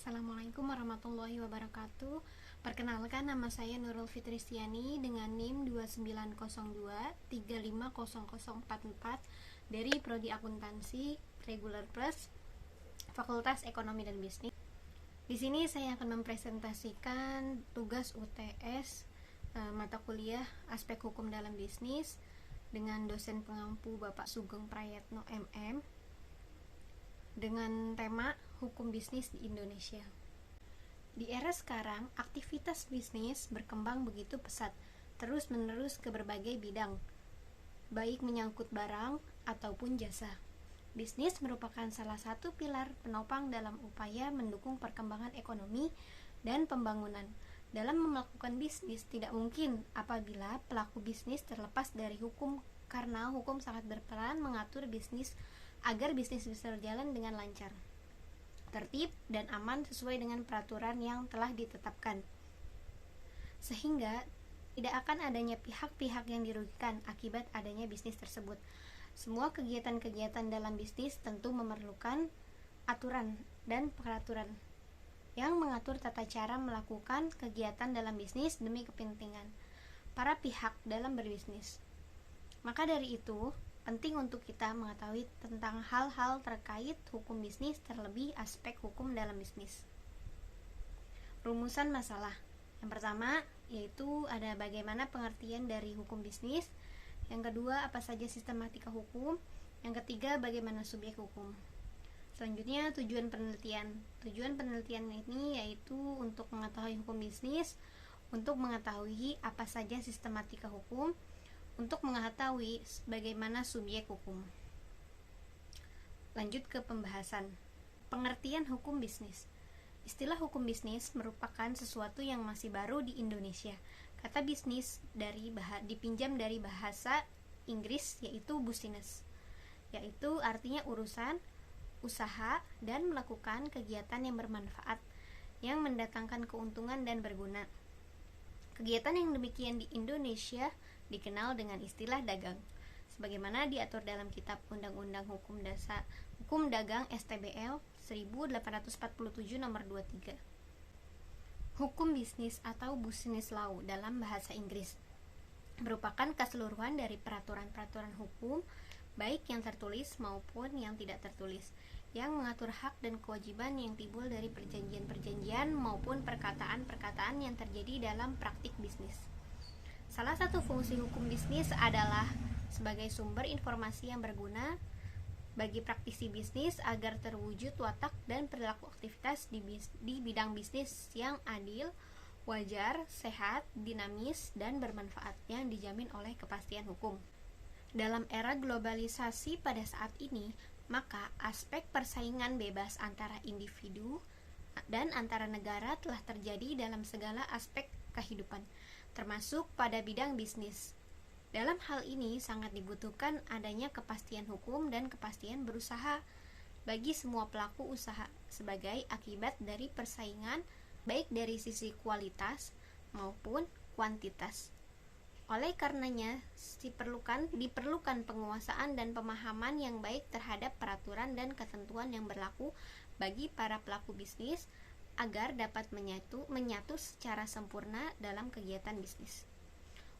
Assalamualaikum warahmatullahi wabarakatuh. Perkenalkan, nama saya Nurul Fitristiani dengan NIM 2902350044 dari Prodi Akuntansi Regular Plus Fakultas Ekonomi dan Bisnis. Di sini saya akan mempresentasikan tugas UTS mata kuliah Aspek Hukum dalam Bisnis dengan dosen pengampu Bapak Sugeng Prayetno MM dengan tema Hukum Bisnis di Indonesia. Di era sekarang, aktivitas bisnis berkembang begitu pesat, terus-menerus ke berbagai bidang, baik menyangkut barang ataupun jasa. Bisnis merupakan salah satu pilar penopang dalam upaya mendukung perkembangan ekonomi dan pembangunan. Dalam melakukan bisnis tidak mungkin apabila pelaku bisnis terlepas dari hukum, karena hukum sangat berperan mengatur bisnis agar bisnis bisa berjalan dengan lancar, tertib, dan aman sesuai dengan peraturan yang telah ditetapkan, sehingga tidak akan adanya pihak-pihak yang dirugikan akibat adanya bisnis tersebut. Semua kegiatan-kegiatan dalam bisnis tentu memerlukan aturan dan peraturan yang mengatur tata cara melakukan kegiatan dalam bisnis demi kepentingan para pihak dalam berbisnis. Maka dari itu, penting untuk kita mengetahui tentang hal-hal terkait hukum bisnis, terlebih aspek hukum dalam bisnis. Rumusan masalah. Yang pertama yaitu ada bagaimana pengertian dari hukum bisnis. Yang kedua, apa saja sistematika hukum. Yang ketiga, bagaimana subjek hukum. Selanjutnya, tujuan penelitian. Tujuan penelitian ini yaitu untuk mengetahui hukum bisnis, untuk mengetahui apa saja sistematika hukum, untuk mengetahui bagaimana subjek hukum. Lanjut ke pembahasan. Pengertian hukum bisnis. Istilah hukum bisnis merupakan sesuatu yang masih baru di Indonesia. Kata bisnis dipinjam dari bahasa Inggris yaitu business, yaitu artinya urusan, usaha, dan melakukan kegiatan yang bermanfaat, yang mendatangkan keuntungan dan berguna. Kegiatan yang demikian di Indonesia dikenal dengan istilah dagang, sebagaimana diatur dalam Kitab Undang-Undang Hukum Dagang STBL 1847 nomor 23. Hukum bisnis atau business law dalam bahasa Inggris merupakan keseluruhan dari peraturan-peraturan hukum, baik yang tertulis maupun yang tidak tertulis, yang mengatur hak dan kewajiban yang timbul dari perjanjian-perjanjian maupun perkataan-perkataan yang terjadi dalam praktik bisnis. Salah satu fungsi hukum bisnis adalah sebagai sumber informasi yang berguna bagi praktisi bisnis agar terwujud watak dan perilaku aktivitas di bidang bisnis yang adil, wajar, sehat, dinamis, dan bermanfaat yang dijamin oleh kepastian hukum. Dalam era globalisasi pada saat ini, maka aspek persaingan bebas antara individu dan antara negara telah terjadi dalam segala aspek kehidupan, termasuk pada bidang bisnis. Dalam hal ini sangat dibutuhkan adanya kepastian hukum dan kepastian berusaha bagi semua pelaku usaha sebagai akibat dari persaingan baik dari sisi kualitas maupun kuantitas. Oleh karenanya diperlukan penguasaan dan pemahaman yang baik terhadap peraturan dan ketentuan yang berlaku bagi para pelaku bisnis agar dapat menyatu secara sempurna dalam kegiatan bisnis.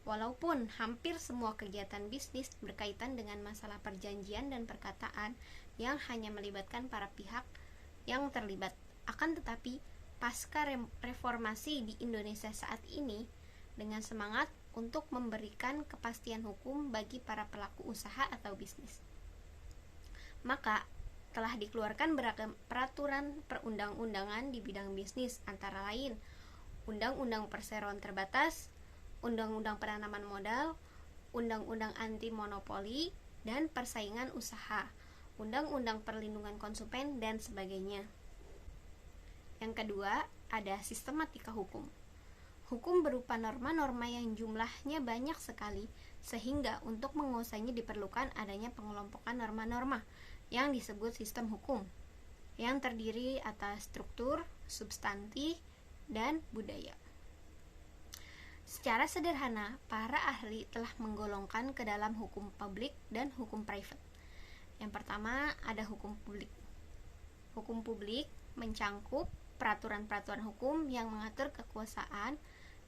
Walaupun hampir semua kegiatan bisnis berkaitan dengan masalah perjanjian dan perkataan yang hanya melibatkan para pihak yang terlibat, akan tetapi pasca reformasi di Indonesia saat ini dengan semangat untuk memberikan kepastian hukum bagi para pelaku usaha atau bisnis, maka telah dikeluarkan beragam peraturan perundang-undangan di bidang bisnis, antara lain Undang-Undang Perseroan Terbatas, Undang-Undang Penanaman Modal, Undang-Undang Anti Monopoli dan Persaingan Usaha, Undang-Undang Perlindungan Konsumen, dan sebagainya. Yang kedua, ada sistematika hukum. Hukum berupa norma-norma yang jumlahnya banyak sekali, sehingga untuk menguasainya diperlukan adanya pengelompokan norma-norma yang disebut sistem hukum, yang terdiri atas struktur, substansi, dan budaya. Secara sederhana, para ahli telah menggolongkan ke dalam hukum publik dan hukum private. Yang pertama ada hukum publik. Hukum publik mencangkup peraturan-peraturan hukum yang mengatur kekuasaan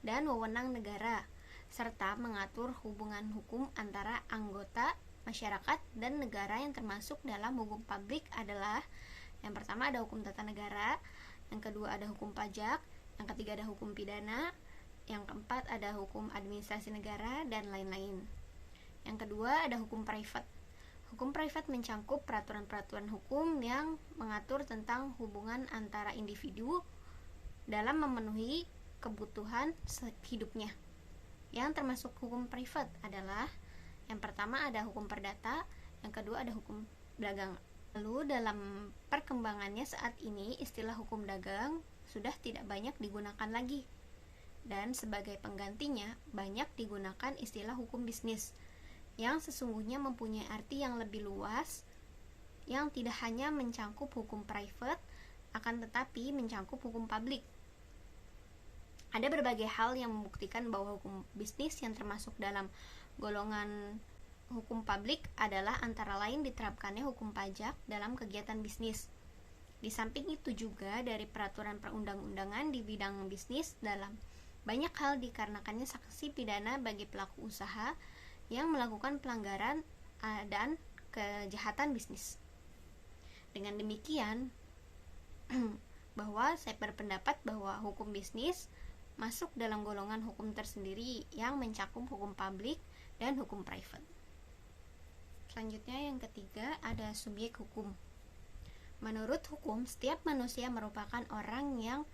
dan wewenang negara, serta mengatur hubungan hukum antara anggota masyarakat dan negara. Yang termasuk dalam hukum publik adalah yang pertama ada hukum tata negara, yang kedua ada hukum pajak, yang ketiga ada hukum pidana, yang keempat ada hukum administrasi negara, dan lain-lain. Yang kedua ada hukum privat. Hukum privat mencangkup peraturan-peraturan hukum yang mengatur tentang hubungan antara individu dalam memenuhi kebutuhan hidupnya. Yang termasuk hukum privat adalah yang pertama ada hukum perdata, yang kedua ada hukum dagang. Lalu dalam perkembangannya saat ini istilah hukum dagang sudah tidak banyak digunakan lagi, dan sebagai penggantinya banyak digunakan istilah hukum bisnis yang sesungguhnya mempunyai arti yang lebih luas, yang tidak hanya mencangkup hukum private, akan tetapi mencangkup hukum publik. Ada berbagai hal yang membuktikan bahwa hukum bisnis yang termasuk dalam golongan hukum publik adalah antara lain diterapkannya hukum pajak dalam kegiatan bisnis. Di samping itu juga dari peraturan perundang-undangan di bidang bisnis dalam banyak hal dikarenakannya sanksi pidana bagi pelaku usaha yang melakukan pelanggaran dan kejahatan bisnis. Dengan demikian, bahwa saya berpendapat bahwa hukum bisnis masuk dalam golongan hukum tersendiri yang mencakup hukum publik dan hukum private. Selanjutnya yang ketiga ada subjek hukum. Menurut hukum, setiap manusia merupakan orang yang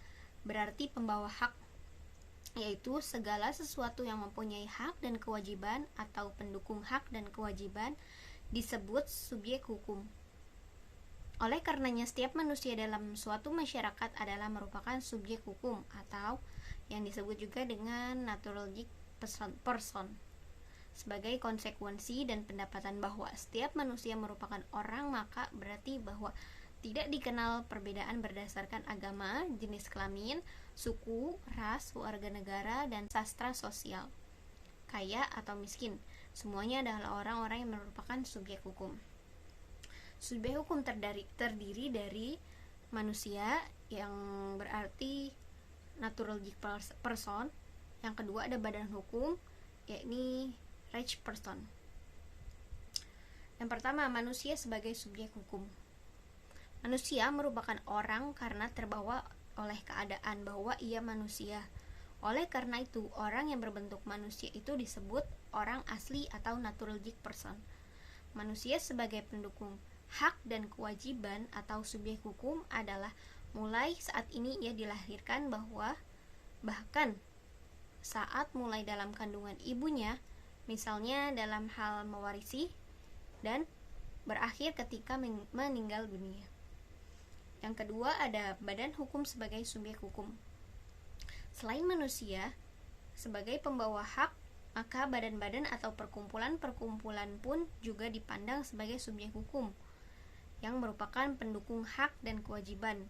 berarti pembawa hak, yaitu segala sesuatu yang mempunyai hak dan kewajiban atau pendukung hak dan kewajiban disebut subjek hukum. Oleh karenanya setiap manusia dalam suatu masyarakat adalah merupakan subjek hukum atau yang disebut juga dengan naturalistic person. Sebagai konsekuensi dan pendapatan bahwa setiap manusia merupakan orang, maka berarti bahwa tidak dikenal perbedaan berdasarkan agama, jenis kelamin, suku, ras, warga negara, dan sastra sosial, kaya atau miskin. Semuanya adalah orang-orang yang merupakan subjek hukum. Subjek hukum terdiri dari manusia yang berarti naturalistic person. Yang kedua ada badan hukum, yakni Reich person. Yang pertama, manusia sebagai subjek hukum. Manusia merupakan orang karena terbawa oleh keadaan bahwa ia manusia. Oleh karena itu, orang yang berbentuk manusia itu disebut orang asli atau naturalistic person. Manusia sebagai pendukung hak dan kewajiban atau subjek hukum adalah mulai saat ini ia dilahirkan bahkan saat mulai dalam kandungan ibunya, misalnya dalam hal mewarisi, dan berakhir ketika meninggal dunia. Yang kedua ada badan hukum sebagai subjek hukum. Selain manusia sebagai pembawa hak, maka badan-badan atau perkumpulan-perkumpulan pun juga dipandang sebagai subjek hukum yang merupakan pendukung hak dan kewajiban.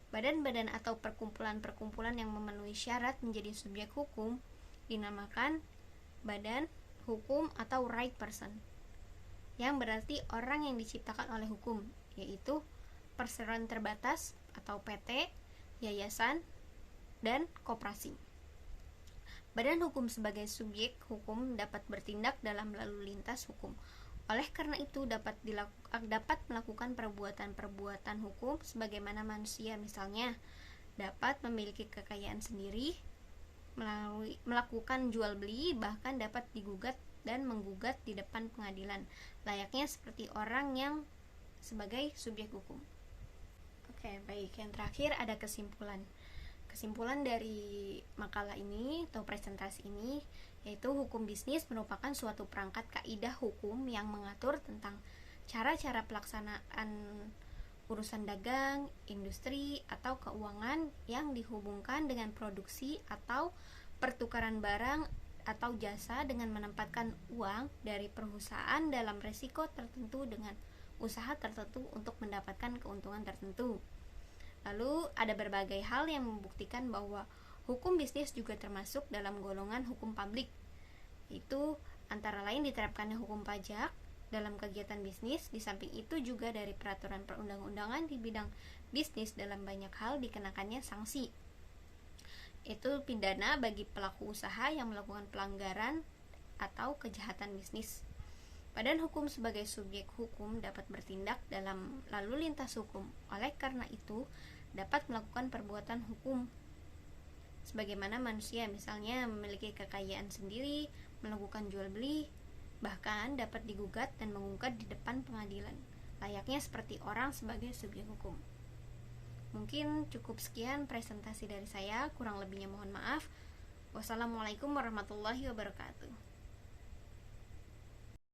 Badan-badan atau perkumpulan-perkumpulan yang memenuhi syarat menjadi subjek hukum dinamakan badan hukum atau right person, yang berarti orang yang diciptakan oleh hukum, yaitu perseroan terbatas atau PT, yayasan, dan koperasi. Badan hukum sebagai subjek hukum dapat bertindak dalam lalu lintas hukum. Oleh karena itu dapat melakukan perbuatan-perbuatan hukum sebagaimana manusia, misalnya dapat memiliki kekayaan sendiri, melakukan jual beli, bahkan dapat digugat dan menggugat di depan pengadilan, layaknya seperti orang yang sebagai subjek hukum. Oke, baik. Yang terakhir ada kesimpulan. Kesimpulan dari makalah ini atau presentasi ini yaitu hukum bisnis merupakan suatu perangkat kaidah hukum yang mengatur tentang cara-cara pelaksanaan urusan dagang, industri, atau keuangan yang dihubungkan dengan produksi atau pertukaran barang atau jasa dengan menempatkan uang dari perusahaan dalam resiko tertentu dengan usaha tertentu untuk mendapatkan keuntungan tertentu. Lalu ada berbagai hal yang membuktikan bahwa hukum bisnis juga termasuk dalam golongan hukum publik, yaitu antara lain diterapkannya hukum pajak, dalam kegiatan bisnis. Di samping itu juga dari peraturan perundang-undangan di bidang bisnis dalam banyak hal dikenakannya sanksi. Itu pidana bagi pelaku usaha yang melakukan pelanggaran atau kejahatan bisnis. Badan hukum sebagai subjek hukum dapat bertindak dalam lalu lintas hukum. Oleh karena itu, dapat melakukan perbuatan hukum sebagaimana manusia, misalnya memiliki kekayaan sendiri, melakukan jual beli, bahkan dapat digugat dan menggugat di depan pengadilan, layaknya seperti orang sebagai subjek hukum. Mungkin cukup sekian presentasi dari saya, kurang lebihnya mohon maaf. Wassalamualaikum warahmatullahi wabarakatuh.